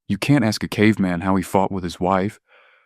You can't ask a caveman how he fought with his wife.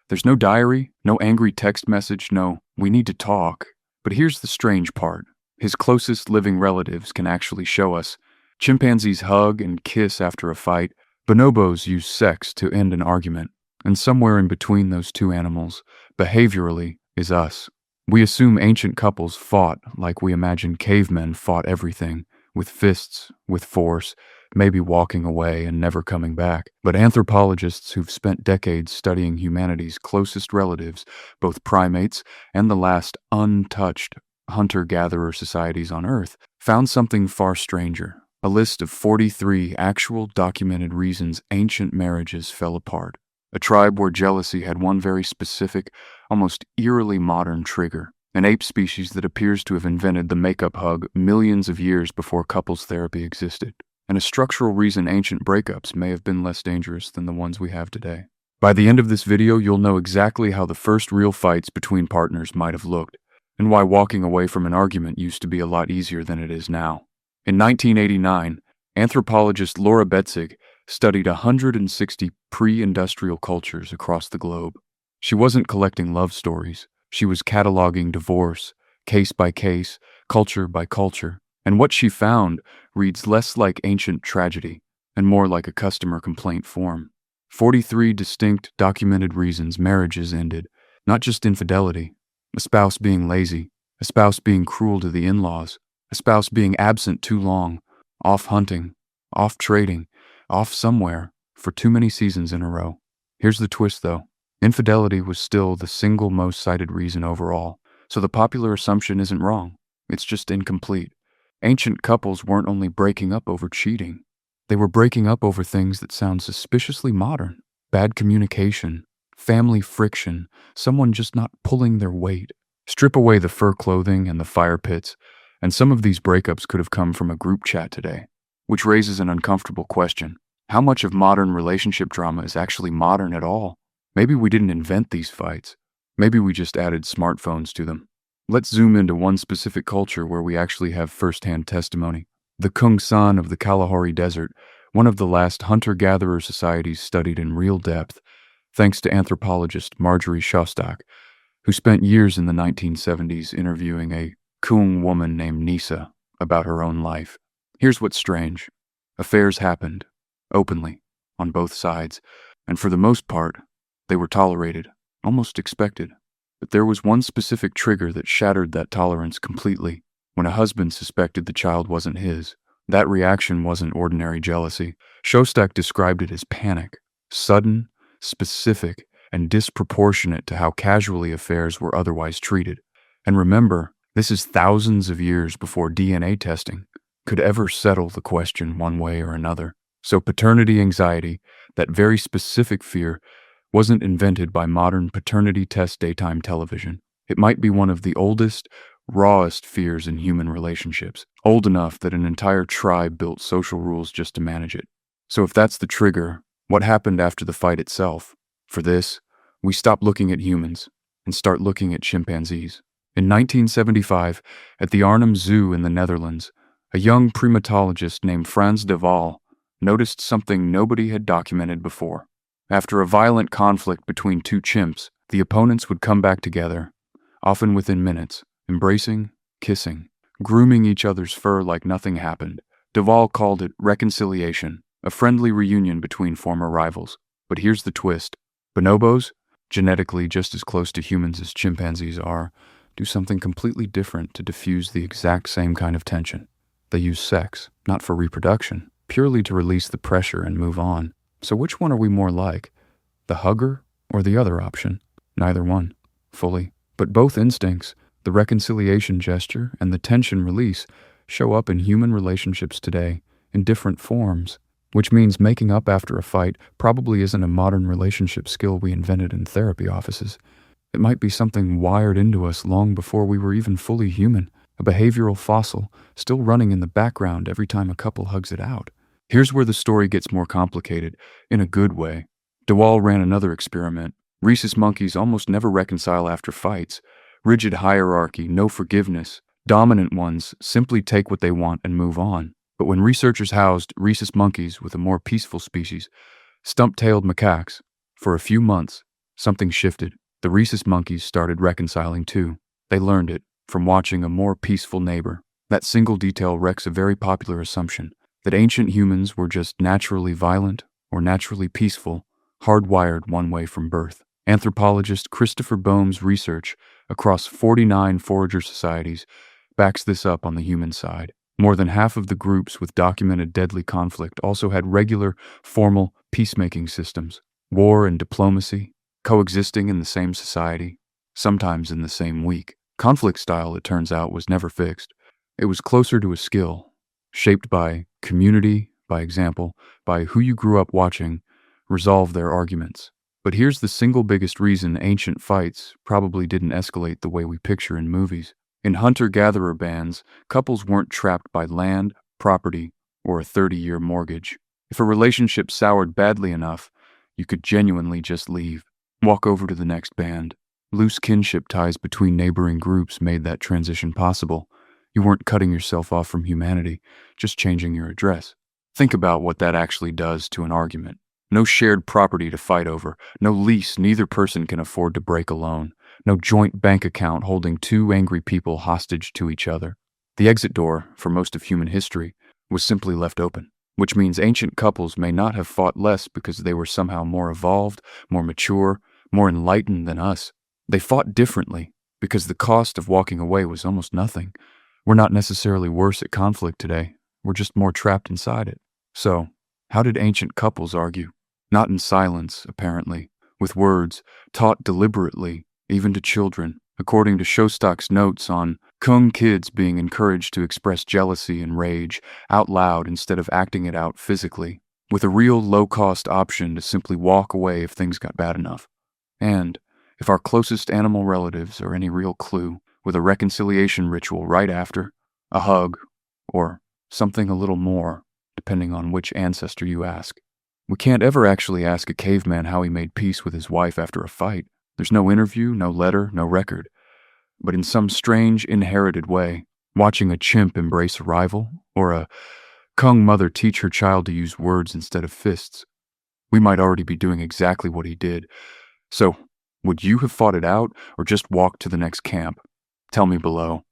There's no diary, no angry text message, no, we need to talk. But here's the strange part. His closest living relatives can actually show us. Chimpanzees hug and kiss after a fight. Bonobos use sex to end an argument. And somewhere in between those two animals, behaviorally, is us. We assume ancient couples fought like we imagine cavemen fought everything, with fists, with force, maybe walking away and never coming back. But anthropologists who've spent decades studying humanity's closest relatives, both primates and the last untouched hunter-gatherer societies on Earth, found something far stranger. A list of 43 actual documented reasons ancient marriages fell apart. A tribe where jealousy had one very specific, almost eerily modern trigger. An ape species that appears to have invented the makeup hug millions of years before couples therapy existed. And a structural reason ancient breakups may have been less dangerous than the ones we have today. By the end of this video, you'll know exactly how the first real fights between partners might have looked, and why walking away from an argument used to be a lot easier than it is now. In 1989, anthropologist Laura Betzig studied 160 pre-industrial cultures across the globe. She wasn't collecting love stories. She was cataloging divorce, case by case, culture by culture. And what she found reads less like ancient tragedy and more like a customer complaint form. 43 distinct documented reasons marriages ended, not just infidelity, a spouse being lazy, a spouse being cruel to the in-laws, a spouse being absent too long, off hunting, off trading, off somewhere for too many seasons in a row. Here's the twist though. Infidelity was still the single most cited reason overall, so the popular assumption isn't wrong. It's just incomplete. Ancient couples weren't only breaking up over cheating. They were breaking up over things that sound suspiciously modern. Bad communication, family friction, someone just not pulling their weight. Strip away the fur clothing and the fire pits, and some of these breakups could have come from a group chat today. Which raises an uncomfortable question. How much of modern relationship drama is actually modern at all? Maybe we didn't invent these fights. Maybe we just added smartphones to them. Let's zoom into one specific culture where we actually have first-hand testimony. The Kung San of the Kalahari Desert, one of the last hunter-gatherer societies studied in real depth, thanks to anthropologist Marjorie Shostak, who spent years in the 1970s interviewing a Kung woman named Nisa about her own life. Here's what's strange. Affairs happened, openly, on both sides, and for the most part, they were tolerated, almost expected. But there was one specific trigger that shattered that tolerance completely. When a husband suspected the child wasn't his, that reaction wasn't ordinary jealousy. Shostak described it as panic, sudden, specific, and disproportionate to how casually affairs were otherwise treated. And remember, this is thousands of years before DNA testing could ever settle the question one way or another. So paternity anxiety, that very specific fear, wasn't invented by modern paternity test daytime television. It might be one of the oldest, rawest fears in human relationships, old enough that an entire tribe built social rules just to manage it. So if that's the trigger, what happened after the fight itself? For this, we stop looking at humans and start looking at chimpanzees. In 1975, at the Arnhem Zoo in the Netherlands, a young primatologist named Frans de Waal noticed something nobody had documented before. After a violent conflict between two chimps, the opponents would come back together, often within minutes, embracing, kissing, grooming each other's fur like nothing happened. De Waal called it reconciliation, a friendly reunion between former rivals. But here's the twist. Bonobos, genetically just as close to humans as chimpanzees are, do something completely different to diffuse the exact same kind of tension. They use sex, not for reproduction, purely to release the pressure and move on. So which one are we more like? The hugger or the other option? Neither one, fully. But both instincts, the reconciliation gesture and the tension release, show up in human relationships today in different forms, which means making up after a fight probably isn't a modern relationship skill we invented in therapy offices. It might be something wired into us long before we were even fully human, a behavioral fossil still running in the background every time a couple hugs it out. Here's where the story gets more complicated, in a good way. De Waal ran another experiment. Rhesus monkeys almost never reconcile after fights. Rigid hierarchy, no forgiveness. Dominant ones simply take what they want and move on. But when researchers housed rhesus monkeys with a more peaceful species, Stump-tailed macaques. For a few months, something shifted. The rhesus monkeys started reconciling too. They learned it from watching a more peaceful neighbor. That single detail wrecks a very popular assumption that ancient humans were just naturally violent or naturally peaceful, hardwired one way from birth. Anthropologist Christopher Boehm's research across 49 forager societies backs this up on the human side. More than half of the groups with documented deadly conflict also had regular, formal peacemaking systems. War and diplomacy, coexisting in the same society, sometimes in the same week. Conflict style, it turns out, was never fixed. It was closer to a skill, shaped by community, by example, by who you grew up watching resolve their arguments. But here's the single biggest reason ancient fights probably didn't escalate the way we picture in movies. In hunter-gatherer bands, couples weren't trapped by land, property, or a 30-year mortgage. If a relationship soured badly enough, you could genuinely just leave, walk over to the next band. Loose kinship ties between neighboring groups made that transition possible. You weren't cutting yourself off from humanity, just changing your address. Think about what that actually does to an argument. No shared property to fight over, no lease neither person can afford to break alone, no joint bank account holding two angry people hostage to each other. The exit door, for most of human history, was simply left open, which means ancient couples may not have fought less because they were somehow more evolved, more mature, more enlightened than us. They fought differently because the cost of walking away was almost nothing. We're not necessarily worse at conflict today. We're just more trapped inside it. So, how did ancient couples argue? Not in silence, apparently, with words, taught deliberately, even to children. According to Shostak's notes on Kung kids being encouraged to express jealousy and rage out loud instead of acting it out physically, with a real low-cost option to simply walk away if things got bad enough. And, if our closest animal relatives are any real clue, with a reconciliation ritual right after, a hug, or something a little more, depending on which ancestor you ask. We can't ever actually ask a caveman how he made peace with his wife after a fight. There's no interview, no letter, no record. But in some strange, inherited way, watching a chimp embrace a rival, or a Kung mother teach her child to use words instead of fists, we might already be doing exactly what he did. So, would you have fought it out, or just walked to the next camp? Tell me below.